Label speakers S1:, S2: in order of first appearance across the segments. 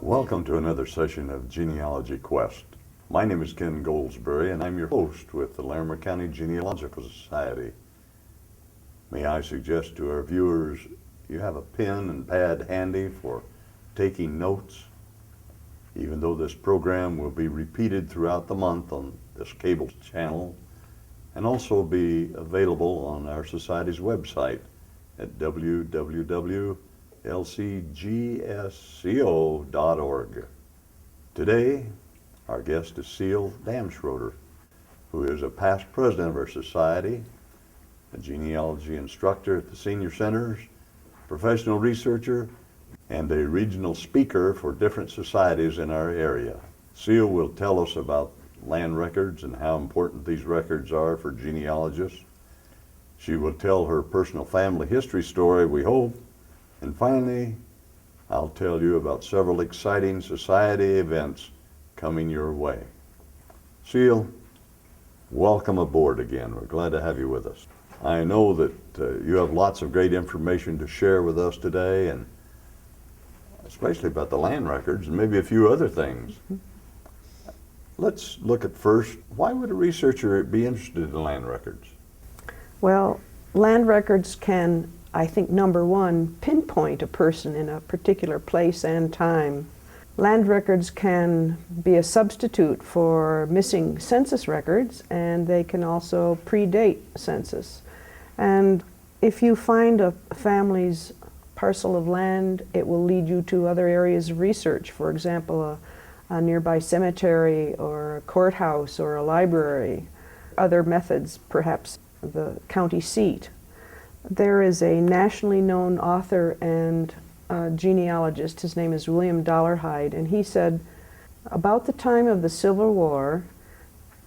S1: Welcome to another session of Genealogy Quest. My name is Ken Goldsberry and I'm your host with the Larimer County Genealogical Society. May I suggest to our viewers you have a pen and pad handy for taking notes. Even though this program will be repeated throughout the month on this cable channel and also be available on our society's website at www.lcgsco.org. Today, our guest is Seal Damschroeder, who is a past president of our society, a genealogy instructor at the senior centers, professional researcher, and a regional speaker for different societies in our area. Seal will tell us about land records and how important these records are for genealogists. She will tell her personal family history story, we hope. And finally, I'll tell you about several exciting society events coming your way. Seal, welcome aboard again. We're glad to have you with us. I know that you have lots of great information to share with us today, and especially about the land records and maybe a few other things. Let's look at first, why would a researcher be interested in land records?
S2: Well, land records can, I think, number one, pinpoint a person in a particular place and time. Land records can be a substitute for missing census records, and they can also predate census. And if you find a family's parcel of land, it will lead you to other areas of research. For example, a nearby cemetery or a courthouse or a library. Other methods, perhaps the county seat. There is a nationally known author and genealogist, his name is William Dollarhide, and he said, about the time of the Civil War,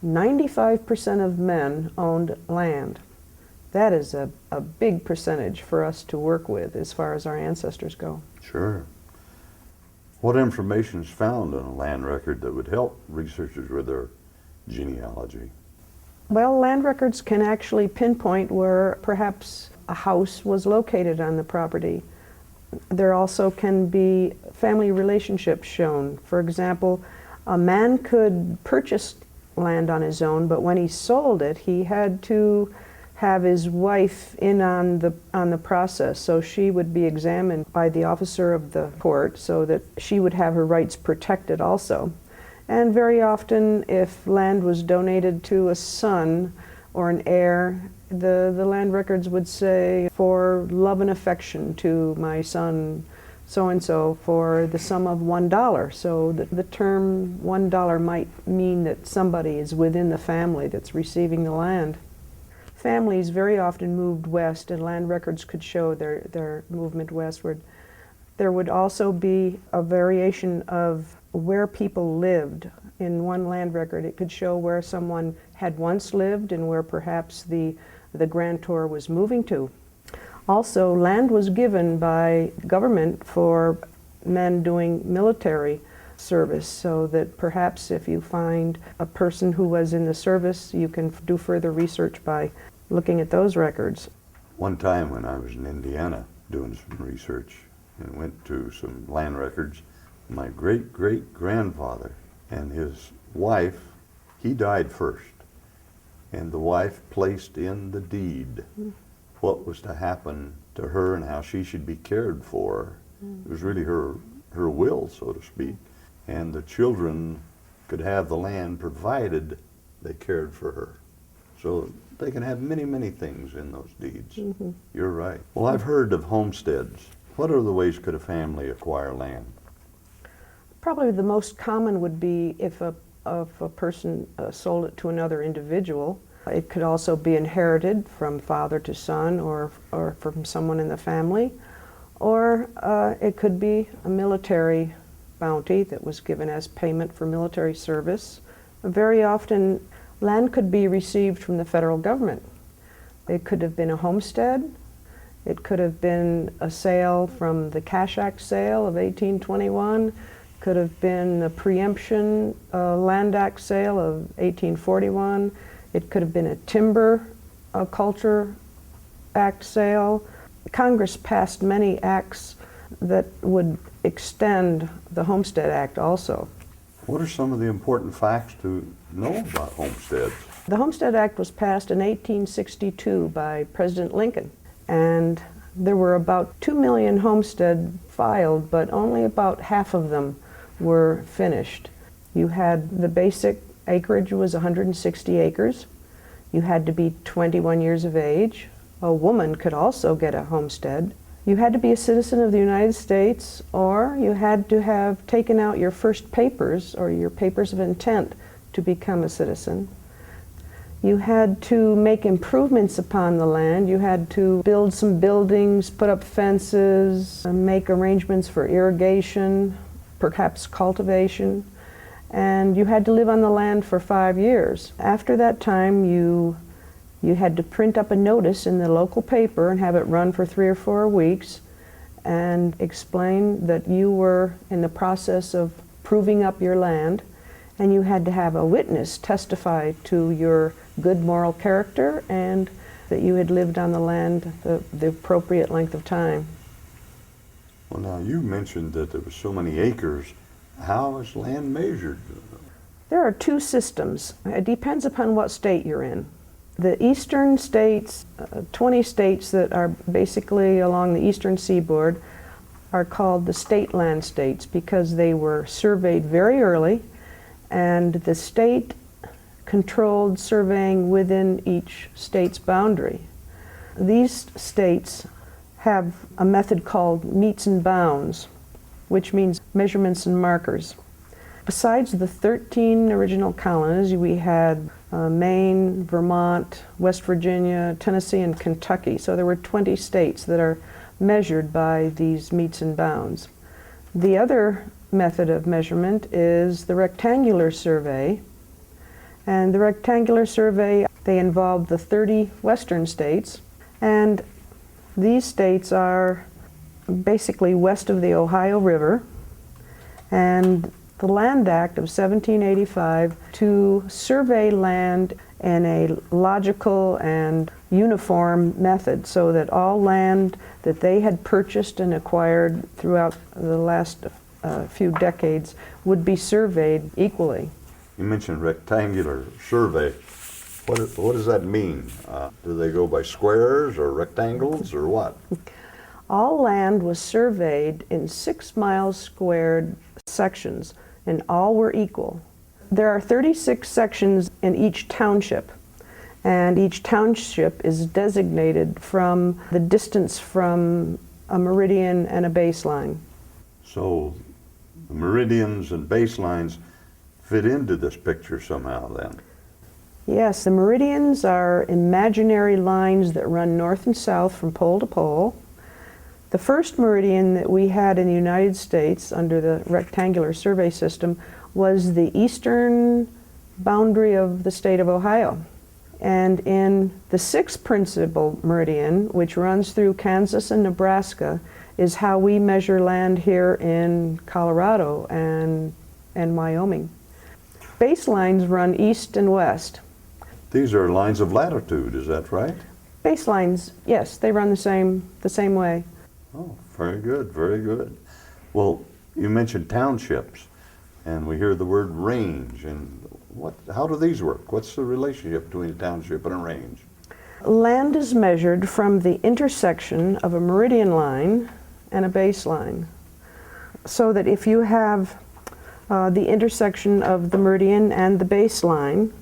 S2: 95% of men owned land. That is a big percentage for us to work with as far as our ancestors go.
S1: Sure. What information is found in a land record that would help researchers with their genealogy?
S2: Well, land records can actually pinpoint where perhaps a house was located on the property. There also can be family relationships shown. For example, a man could purchase land on his own, but when he sold it, he had to have his wife in on the process, so she would be examined by the officer of the court so that she would have her rights protected also. And very often, if land was donated to a son or an heir, the land records would say, for love and affection to my son so-and-so for the sum of $1. So the term $1 might mean that somebody is within the family that's receiving the land. Families very often moved west, and land records could show their movement westward. There would also be a variation of where people lived. In one land record, it could show where someone had once lived and where perhaps the grantor was moving to. Also, land was given by government for men doing military service, so that perhaps if you find a person who was in the service, you can do further research by looking at those records.
S1: One time when I was in Indiana doing some research and went to some land records, my great-great-grandfather and his wife, he died first, and the wife placed in the deed what was to happen to her and how she should be cared for. It was really her will, so to speak, and the children could have the land provided they cared for her. So they can have many, many things in those deeds. You're right. Well, I've heard of homesteads. What other ways could a family acquire land?
S2: Probably the most common would be if a person sold it to another individual. It could also be inherited from father to son or from someone in the family, or it could be a military bounty that was given as payment for military service. Very often, land could be received from the federal government. It could have been a homestead. It could have been a sale from the Cash Act sale of 1821. Could have been the Preemption Land Act sale of 1841. It could have been a Timber Culture Act sale. Congress passed many acts that would extend the Homestead Act also.
S1: What are some of the important facts to know about homesteads?
S2: The Homestead Act was passed in 1862 by President Lincoln, and there were about 2 million homesteads filed, but only about half of them were finished. You had the basic acreage was 160 acres. You had to be 21 years of age. A woman could also get a homestead. You had to be a citizen of the United States, or you had to have taken out your first papers or your papers of intent to become a citizen. You had to make improvements upon the land. You had to build some buildings, put up fences, make arrangements for irrigation, perhaps cultivation, and you had to live on the land for 5 years. After that time, you had to print up a notice in the local paper and have it run for 3 or 4 weeks and explain that you were in the process of proving up your land, and you had to have a witness testify to your good moral character and that you had lived on the land the appropriate length of time.
S1: Well, now you mentioned that there were so many acres. How is land measured?
S2: There are 2 systems. It depends upon what state you're in. The eastern states, 20 states that are basically along the eastern seaboard, are called the state land states because they were surveyed very early, and the state controlled surveying within each state's boundary. These states have a method called meets and bounds, which means measurements and markers. Besides the 13 original colonies, we had Maine, Vermont, West Virginia, Tennessee, and Kentucky. So there were 20 states that are measured by these meets and bounds. The other method of measurement is the rectangular survey. And the rectangular survey, they involve the 30 western states. And these states are basically west of the Ohio River. And the Land Act of 1785 to survey land in a logical and uniform method so that all land that they had purchased and acquired throughout the last few decades would be surveyed equally.
S1: You mentioned rectangular survey. What does that mean? Do they go by squares or rectangles or what?
S2: All land was surveyed in 6 miles squared sections, and all were equal. There are 36 sections in each township, and each township is designated from the distance from a meridian and a baseline.
S1: So the meridians and baselines fit into this picture somehow then.
S2: Yes, the meridians are imaginary lines that run north and south from pole to pole. The first meridian that we had in the United States under the rectangular survey system was the eastern boundary of the state of Ohio. And in the 6th principal meridian, which runs through Kansas and Nebraska, is how we measure land here in Colorado and Wyoming. Baselines run east and west.
S1: These are lines of latitude, is that right?
S2: Baselines, yes, they run the same way.
S1: Oh, very good, very good. Well, you mentioned townships, and we hear the word range. And how do these work? What's the relationship between a township and a range?
S2: Land is measured from the intersection of a meridian line and a baseline. So that if you have the intersection of the meridian and the baseline,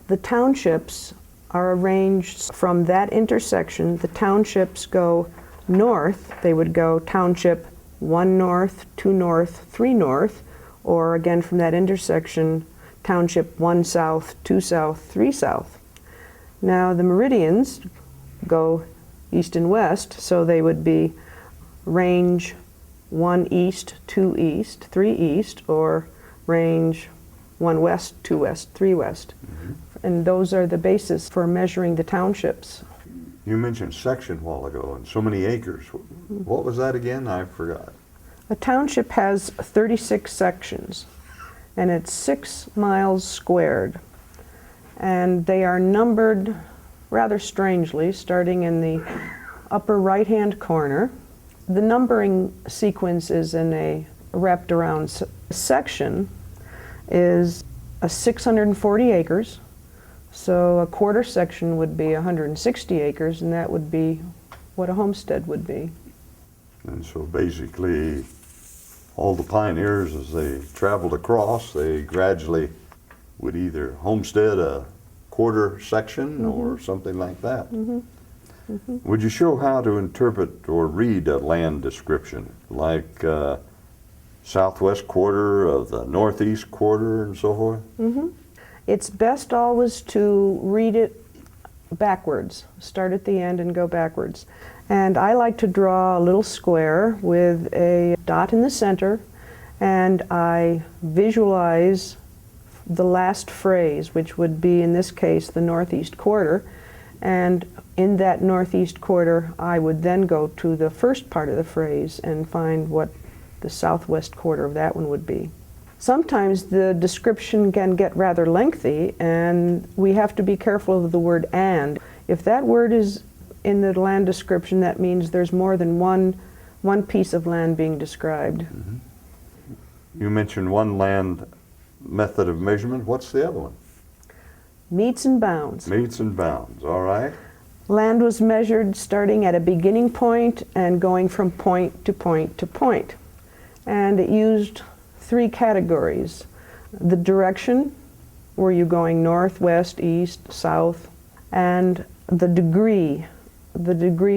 S2: the townships are arranged from that intersection. The townships go north. They would go township 1 north, 2 north, 3 north, or again from that intersection, township 1 south, 2 south, 3 south. Now the meridians go east and west, so they would be range 1 east, 2 east, 3 east, or range 1 west, 2 west, 3 west. And those are the basis for measuring the townships.
S1: You mentioned section a while ago and so many acres. What was that again? I forgot.
S2: A township has 36 sections, and it's 6 miles squared. And they are numbered rather strangely, starting in the upper right-hand corner. The numbering sequence is in a wrapped around section is 640 acres. So a quarter section would be 160 acres, and that would be what a homestead would be.
S1: And so basically, all the pioneers, as they traveled across, they gradually would either homestead a quarter section or something like that. Would you show how to interpret or read a land description, like southwest quarter of the northeast quarter and so forth? It's
S2: best always to read it backwards, start at the end and go backwards. And I like to draw a little square with a dot in the center, and I visualize the last phrase, which would be, in this case, the northeast quarter. And in that northeast quarter, I would then go to the first part of the phrase and find what the southwest quarter of that one would be. Sometimes the description can get rather lengthy, and we have to be careful of the word "and." If that word is in the land description, that means there's more than one piece of land being described.
S1: You mentioned one land method of measurement. What's the other one?
S2: Meets and bounds.
S1: Meets and bounds, all right.
S2: Land was measured starting at a beginning point and going from point to point to point. And it used 3 categories. The direction, were you going north, west, east, south, and the degree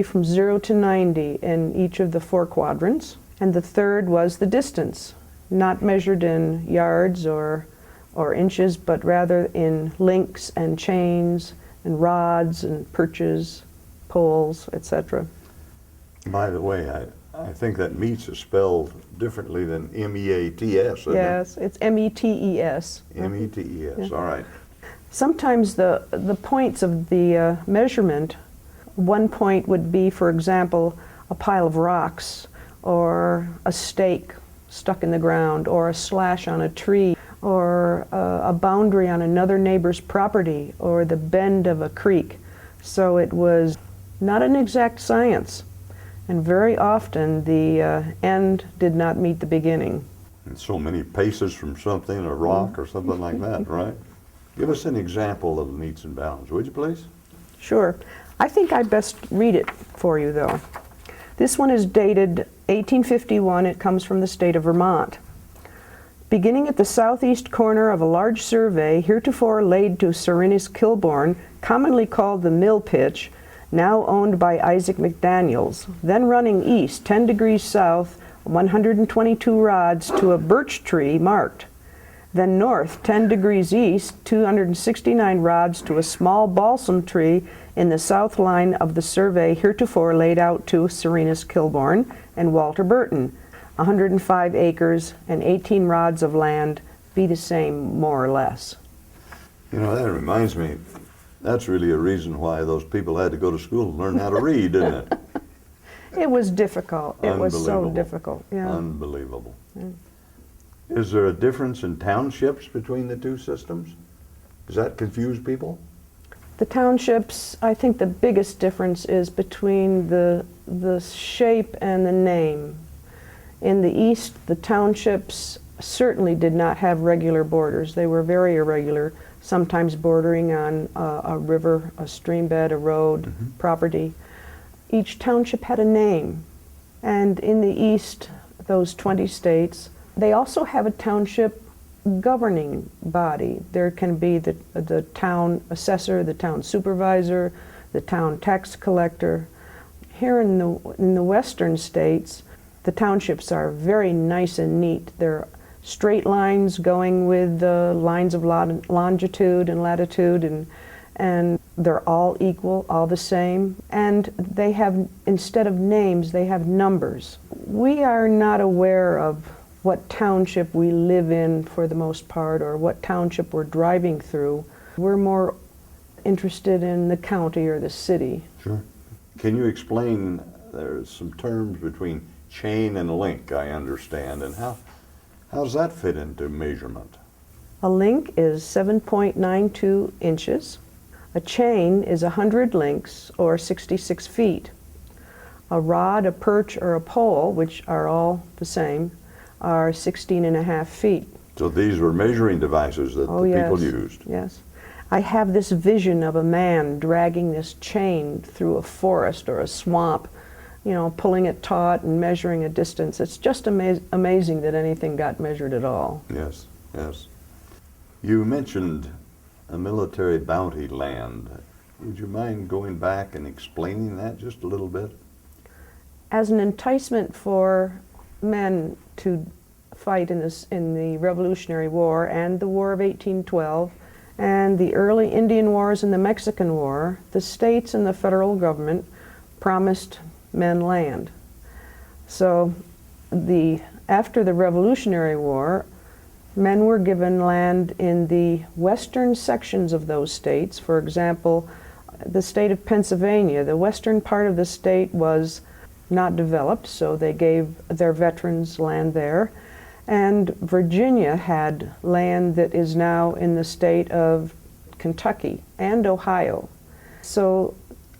S2: from 0 to 90 in each of the 4 quadrants. And the third was the distance, not measured in yards or inches, but rather in links and chains and rods and perches, poles, etc.
S1: By the way, I think that meets is spelled differently than M-E-A-T-S, isn't
S2: Yes, it's M-E-T-E-S.
S1: it? M-E-T-E-S, all right.
S2: Sometimes the points of the measurement, one point would be, for example, a pile of rocks, or a stake stuck in the ground, or a slash on a tree, or a boundary on another neighbor's property, or the bend of a creek. So it was not an exact science, and very often the end did not meet the beginning.
S1: And so many paces from something, a rock or something like that, right? Give us an example of meets and bounds, would you please?
S2: Sure. I think I best read it for you, though. This one is dated 1851. It comes from the state of Vermont. Beginning at the southeast corner of a large survey heretofore laid to Sir Ernest Kilbourne, commonly called the Mill Pitch, now owned by Isaac McDaniels, then running east 10 degrees south, 122 rods to a birch tree marked, then north 10 degrees east, 269 rods to a small balsam tree in the south line of the survey heretofore laid out to Sir Ernest Kilbourne and Walter Burton, 105 acres and 18 rods of land, be the same more or less.
S1: You know, that reminds me, that's really a reason why those people had to go to school and learn how to read, isn't it?
S2: It was difficult. It was so
S1: Unbelievable.
S2: difficult. Yeah.
S1: Unbelievable. Is there a difference in townships between the 2 systems? Does that confuse people?
S2: The townships, I think the biggest difference is between the shape and the name. In the east, the townships certainly did not have regular borders. They were very irregular, sometimes bordering on a river, a stream bed, a road, property. Each township had a name. And in the east, those 20 states, they also have a township governing body. There can be the town assessor, the town supervisor, the town tax collector. Here in the western states, the townships are very nice and neat. They're straight lines going with the lines of longitude and latitude, and they're all equal, all the same, and they have, instead of names, they have numbers. We are not aware of what township we live in for the most part, or what township we're driving through. We're more interested in the county or the city.
S1: Sure. Can you explain, there's some terms between chain and link, I understand, and how does that fit into measurement?
S2: A link is 7.92 inches. A chain is 100 links, or 66 feet. A rod, a perch, or a pole, which are all the same, are 16.5 feet.
S1: So these were measuring devices that the people used.
S2: Yes. I have this vision of a man dragging this chain through a forest or a swamp, you know, pulling it taut and measuring a distance. It's just amazing that anything got measured at all.
S1: Yes, yes. You mentioned a military bounty land. Would you mind going back and explaining that just a little bit?
S2: As an enticement for men to fight in the Revolutionary War and the War of 1812 and the early Indian Wars and the Mexican War, the states and the federal government promised men land. So after the Revolutionary War, men were given land in the western sections of those states. For example, the state of Pennsylvania, the western part of the state was not developed, so they gave their veterans land there. And Virginia had land that is now in the state of Kentucky and Ohio. So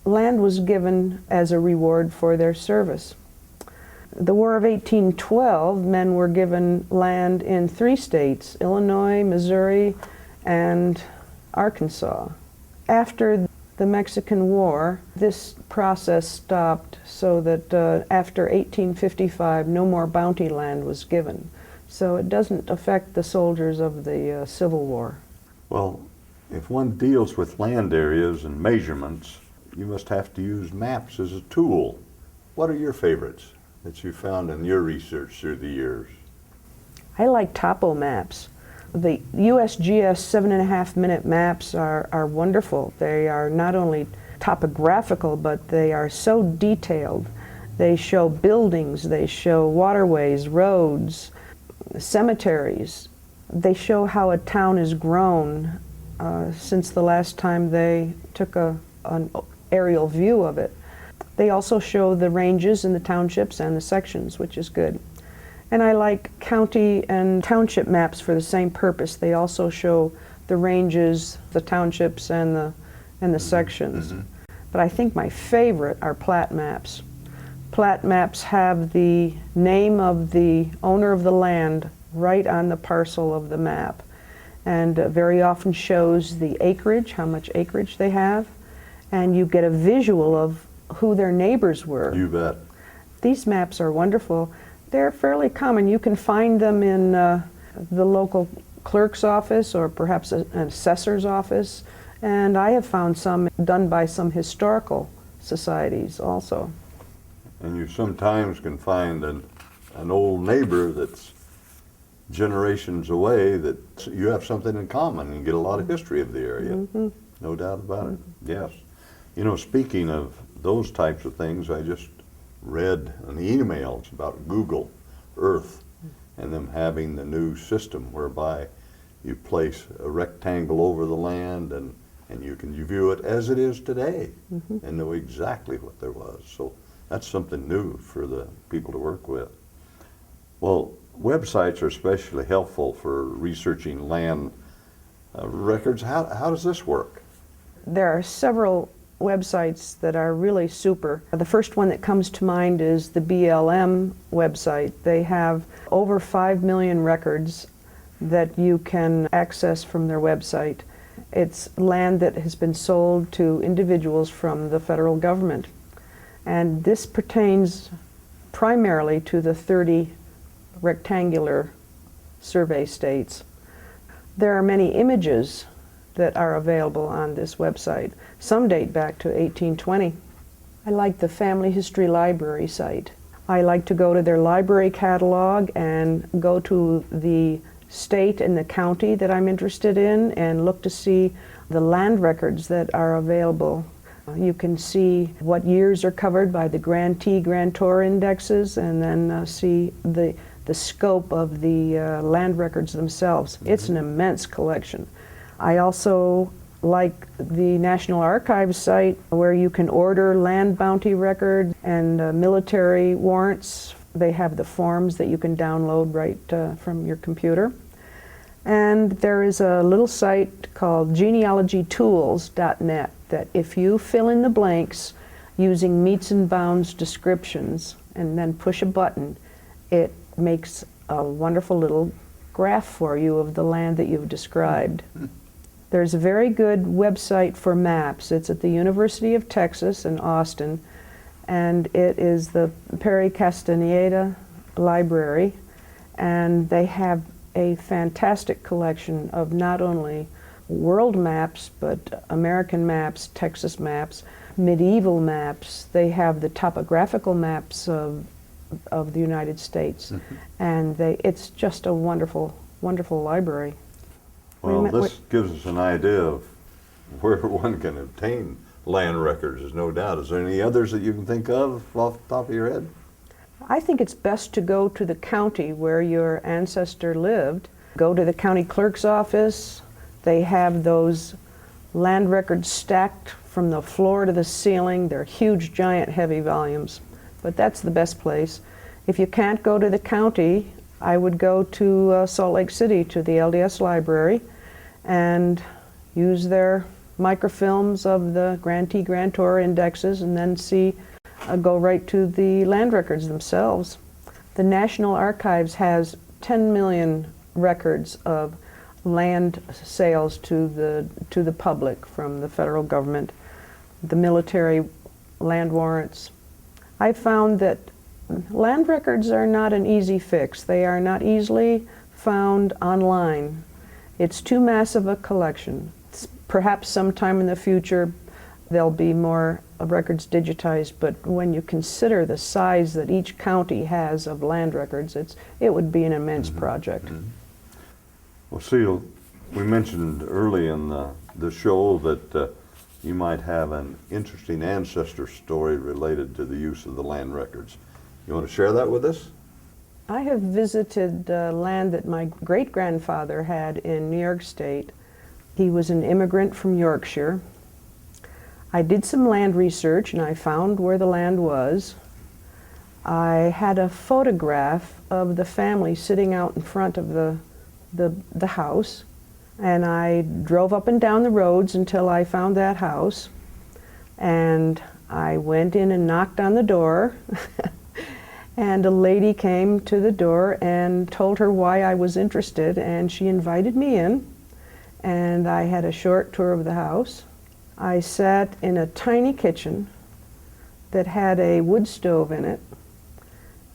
S2: land was given as a reward for their service. The War of 1812, men were given land in 3 states, Illinois, Missouri, and Arkansas. After the Mexican War, this process stopped so that after 1855, no more bounty land was given. So it doesn't affect the soldiers of the Civil War.
S1: Well, if one deals with land areas and measurements, you must have to use maps as a tool. What are your favorites that you found in your research through the years?
S2: I like topo maps. The USGS 7.5-minute maps are wonderful. They are not only topographical, but they are so detailed. They show buildings, they show waterways, roads, cemeteries. They show how a town has grown since the last time they took an aerial view of it. They also show the ranges and the townships and the sections, which is good. And I like county and township maps for the same purpose. They also show the ranges, the townships, and the sections.
S1: Mm-hmm.
S2: But I think my favorite are plat maps. Plat maps have the name of the owner of the land right on the parcel of the map, and very often shows the acreage, how much acreage they have, and you get a visual of who their neighbors were.
S1: You bet.
S2: These maps are wonderful. They're fairly common. You can find them in the local clerk's office or perhaps an assessor's office, and I have found some done by some historical societies also.
S1: And you sometimes can find an old neighbor that's generations away that you have something in common and get a lot of history of the area.
S2: Mm-hmm.
S1: No doubt about it. Yes. You know, speaking of those types of things, I just read an email about Google Earth and them having the new system whereby you place a rectangle over the land and you can view it as it is today and know exactly what there was. So that's something new for the people to work with. Well, websites are especially helpful for researching land records. How does this work?
S2: There are several websites that are really super. The first one that comes to mind is the BLM website. They have over 5 million records that you can access from their website. It's land that has been sold to individuals from the federal government. And this pertains primarily to the 30 rectangular survey states. There are many images that are available on this website. Some date back to 1820. I like the Family History Library site. I like to go to their library catalog and go to the state and the county that I'm interested in and look to see the land records that are available. You can see what years are covered by the grantee grantor indexes, and then see the scope of the land records themselves. It's an immense collection. I also like the National Archives site, where you can order land bounty records and military warrants. They have the forms that you can download right from your computer. And there is a little site called genealogytools.net that if you fill in the blanks using meets and bounds descriptions and then push a button, it makes a wonderful little graph for you of the land that you've described. There's a very good website for maps. It's at the University of Texas in Austin, and it is the Perry Castaneda Library, and they have a fantastic collection of not only world maps, but American maps, Texas maps, medieval maps. They have the topographical maps of the United States, and it's just a wonderful, wonderful library.
S1: Well, this gives us an idea of where one can obtain land records, there's no doubt. Is there any others that you can think of off the top of your head?
S2: I think it's best to go to the county where your ancestor lived. Go to the county clerk's office. They have those land records stacked from the floor to the ceiling. They're huge, giant, heavy volumes, but that's the best place. If you can't go to the county, I would go to Salt Lake City to the LDS library and use their microfilms of the grantee grantor indexes, and then go right to the land records themselves. The National Archives has 10 million records of land sales to the public from the federal government, the military land warrants. I found that land records are not an easy fix. They are not easily found online. It's too massive a collection. Perhaps sometime in the future there'll be more records digitized, but when you consider the size that each county has of land records, it would be an immense project.
S1: Well, Seal, we mentioned early in the show that you might have an interesting ancestor story related to the use of the land records. You want to share that with us?
S2: I have visited land that my great-grandfather had in New York State. He was an immigrant from Yorkshire. I did some land research and I found where the land was. I had a photograph of the family sitting out in front of the house, and I drove up and down the roads until I found that house, and I went in and knocked on the door. And a lady came to the door and told her why I was interested, and she invited me in, and I had a short tour of the house. I sat in a tiny kitchen that had a wood stove in it,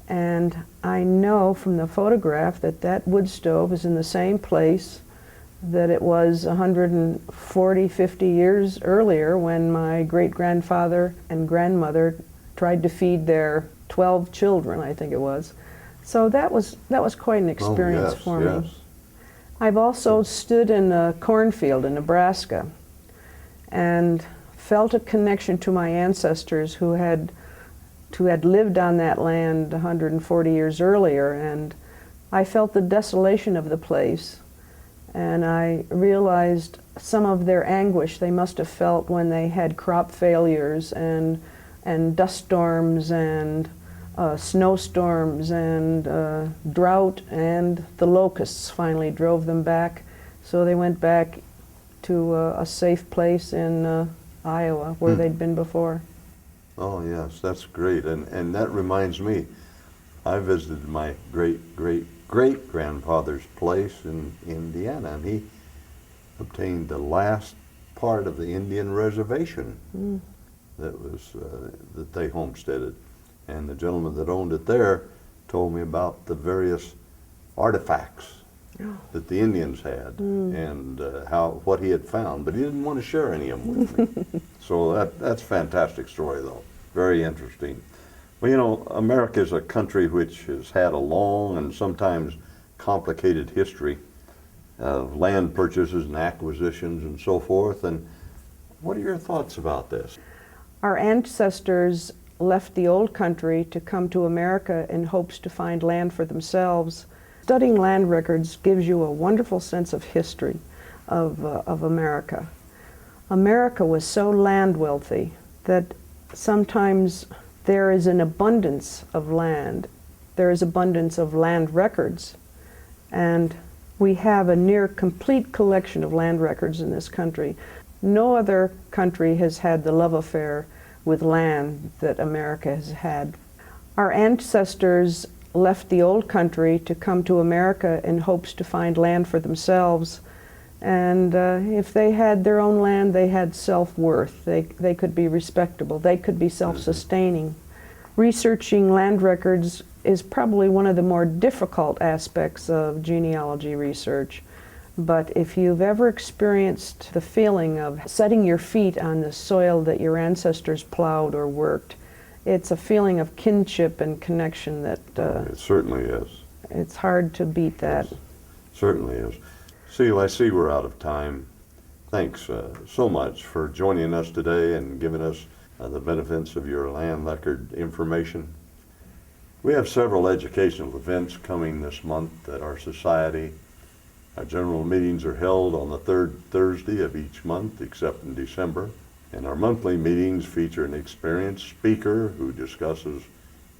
S2: and I know from the photograph that that wood stove is in the same place that it was 140, 50 years earlier when my great-grandfather and grandmother tried to feed their 12 children, I think it was. So that was quite an experience for me. I've also stood in a cornfield in Nebraska and felt a connection to my ancestors who had lived on that land 140 years earlier, and I felt the desolation of the place, and I realized some of their anguish they must have felt when they had crop failures and dust storms and snowstorms and drought, and the locusts finally drove them back. So they went back to a safe place in Iowa where they'd been before.
S1: Oh yes, that's great. And that reminds me, I visited my great-great-great-grandfather's place in Indiana, and he obtained the last part of the Indian reservation that they homesteaded. And the gentleman that owned it there told me about the various artifacts that the Indians had and what he had found, but he didn't want to share any of them with me. So that's a fantastic story, though. Very interesting. Well, you know, America is a country which has had a long and sometimes complicated history, of land purchases and acquisitions and so forth. And what are your thoughts about this?
S2: Our ancestors left the old country to come to America in hopes to find land for themselves. Studying land records gives you a wonderful sense of history of America. America was so land wealthy that sometimes there is an abundance of land. There is abundance of land records, and we have a near complete collection of land records in this country. No other country has had the love affair with land that America has had. Our ancestors left the old country to come to America in hopes to find land for themselves. And if they had their own land, they had self-worth. They could be respectable. They could be self-sustaining. Researching land records is probably one of the more difficult aspects of genealogy research. But if you've ever experienced the feeling of setting your feet on the soil that your ancestors plowed or worked, it's a feeling of kinship and connection that
S1: It certainly is.
S2: it's hard to beat that.
S1: Yes, certainly is. Seal, I see we're out of time. Thanks so much for joining us today and giving us the benefits of your land record information. We have several educational events coming this month at our society. Our general meetings are held on the third Thursday of each month, except in December. And our monthly meetings feature an experienced speaker who discusses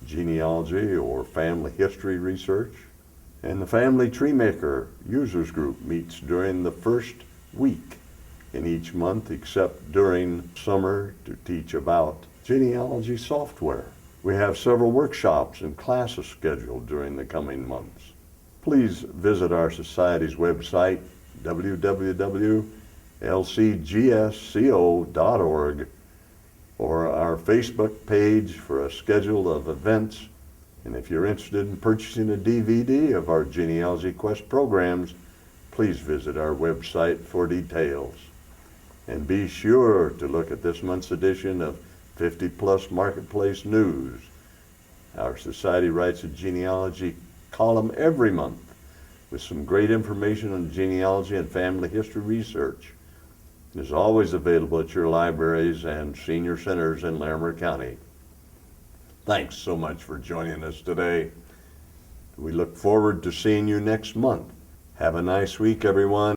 S1: genealogy or family history research. And the Family Tree Maker Users Group meets during the first week in each month, except during summer, to teach about genealogy software. We have several workshops and classes scheduled during the coming months. Please visit our society's website, www.lcgsco.org, or our Facebook page for a schedule of events. And if you're interested in purchasing a DVD of our Genealogy Quest programs, please visit our website for details. And be sure to look at this month's edition of 50 Plus Marketplace News. Our society writes a genealogy column every month with some great information on genealogy and family history research. It is always available at your libraries and senior centers in Larimer County. Thanks so much for joining us today. We look forward to seeing you next month. Have a nice week, everyone.